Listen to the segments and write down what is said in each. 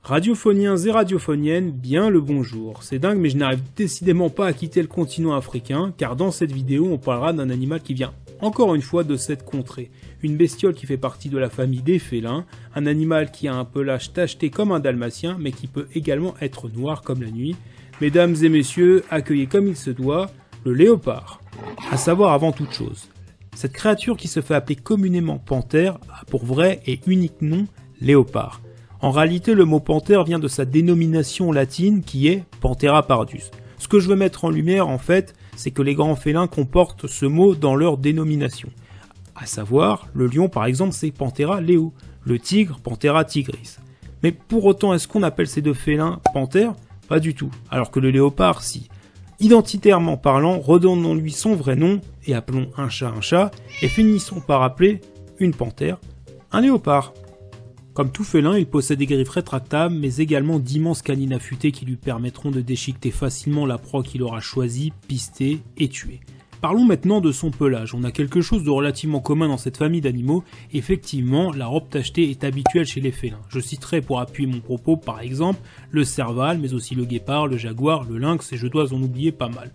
Radiophoniens et radiophoniennes, bien le bonjour. C'est dingue mais je n'arrive décidément pas à quitter le continent africain, car dans cette vidéo on parlera d'un animal qui vient encore une fois de cette contrée. Une bestiole qui fait partie de la famille des félins, un animal qui a un pelage tacheté comme un dalmatien, mais qui peut également être noir comme la nuit. Mesdames et messieurs, accueillez comme il se doit, le léopard. À savoir avant toute chose, cette créature qui se fait appeler communément panthère a pour vrai et unique nom léopard. En réalité, le mot panthère vient de sa dénomination latine qui est Panthera pardus. Ce que je veux mettre en lumière en fait, c'est que les grands félins comportent ce mot dans leur dénomination. À savoir, le lion par exemple c'est Panthera leo, le tigre Panthera tigris. Mais pour autant, est-ce qu'on appelle ces deux félins panthères ? Pas du tout, alors que le léopard si. Identitairement parlant, redonnons-lui son vrai nom et appelons un chat et finissons par appeler une panthère un léopard. Comme tout félin, il possède des griffes rétractables, mais également d'immenses canines affûtées qui lui permettront de déchiqueter facilement la proie qu'il aura choisie, pistée et tuée. Parlons maintenant de son pelage. On a quelque chose de relativement commun dans cette famille d'animaux. Effectivement, la robe tachetée est habituelle chez les félins. Je citerai pour appuyer mon propos par exemple le serval, mais aussi le guépard, le jaguar, le lynx et je dois en oublier pas mal.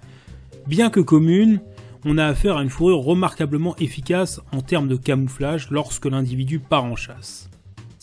Bien que commune, on a affaire à une fourrure remarquablement efficace en termes de camouflage lorsque l'individu part en chasse.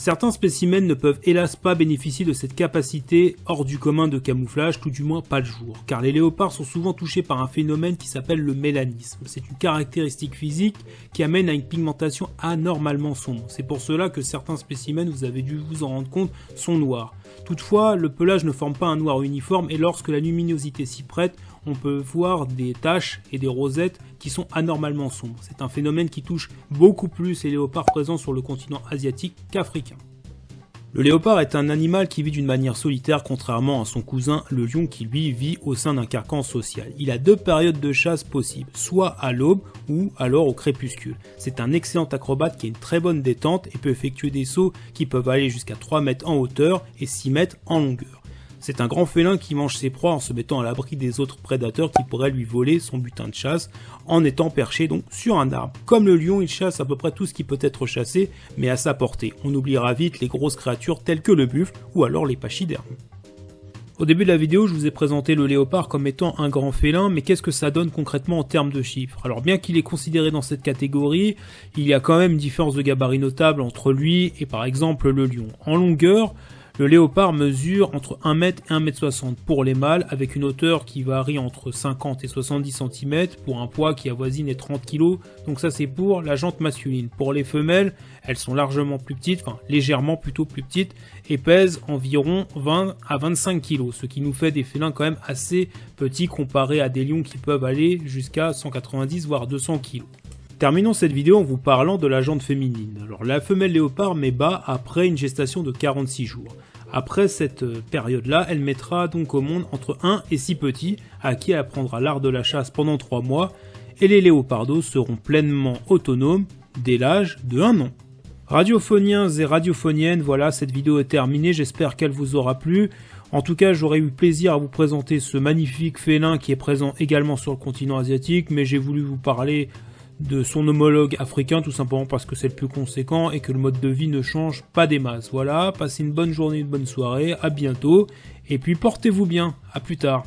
Certains spécimens ne peuvent hélas pas bénéficier de cette capacité hors du commun de camouflage, tout du moins pas le jour, car les léopards sont souvent touchés par un phénomène qui s'appelle le mélanisme. C'est une caractéristique physique qui amène à une pigmentation anormalement sombre. C'est pour cela que certains spécimens, vous avez dû vous en rendre compte, sont noirs. Toutefois, le pelage ne forme pas un noir uniforme et lorsque la luminosité s'y prête, on peut voir des taches et des rosettes qui sont anormalement sombres. C'est un phénomène qui touche beaucoup plus les léopards présents sur le continent asiatique qu'africain. Le léopard est un animal qui vit d'une manière solitaire contrairement à son cousin le lion qui lui vit au sein d'un carcan social. Il a deux périodes de chasse possibles, soit à l'aube ou alors au crépuscule. C'est un excellent acrobate qui a une très bonne détente et peut effectuer des sauts qui peuvent aller jusqu'à 3 mètres en hauteur et 6 mètres en longueur. C'est un grand félin qui mange ses proies en se mettant à l'abri des autres prédateurs qui pourraient lui voler son butin de chasse en étant perché donc sur un arbre. Comme le lion, il chasse à peu près tout ce qui peut être chassé, mais à sa portée. On oubliera vite les grosses créatures telles que le buffle ou alors les pachydermes. Au début de la vidéo, je vous ai présenté le léopard comme étant un grand félin, mais qu'est-ce que ça donne concrètement en termes de chiffres ? Alors bien qu'il est considéré dans cette catégorie, il y a quand même une différence de gabarit notable entre lui et par exemple le lion. En longueur, le léopard mesure entre 1 m et 1 m 60 pour les mâles, avec une hauteur qui varie entre 50 et 70 cm pour un poids qui avoisine les 30 kg, donc ça c'est pour la jante masculine. Pour les femelles, elles sont largement plus petites, enfin légèrement plutôt plus petites, et pèsent environ 20 à 25 kg, ce qui nous fait des félins quand même assez petits comparés à des lions qui peuvent aller jusqu'à 190 voire 200 kg. Terminons cette vidéo en vous parlant de la jante féminine. Alors la femelle léopard met bas après une gestation de 46 jours. Après cette période-là, elle mettra donc au monde entre 1 et 6 petits, à qui elle apprendra l'art de la chasse pendant 3 mois, et les léopardos seront pleinement autonomes dès l'âge de 1 an. Radiophoniens et radiophoniennes, voilà, cette vidéo est terminée, j'espère qu'elle vous aura plu. En tout cas, j'aurais eu plaisir à vous présenter ce magnifique félin qui est présent également sur le continent asiatique, mais j'ai voulu vous parler de son homologue africain tout simplement parce que c'est le plus conséquent et que le mode de vie ne change pas des masses. Voilà, passez une bonne journée, une bonne soirée, à bientôt et puis portez-vous bien, à plus tard.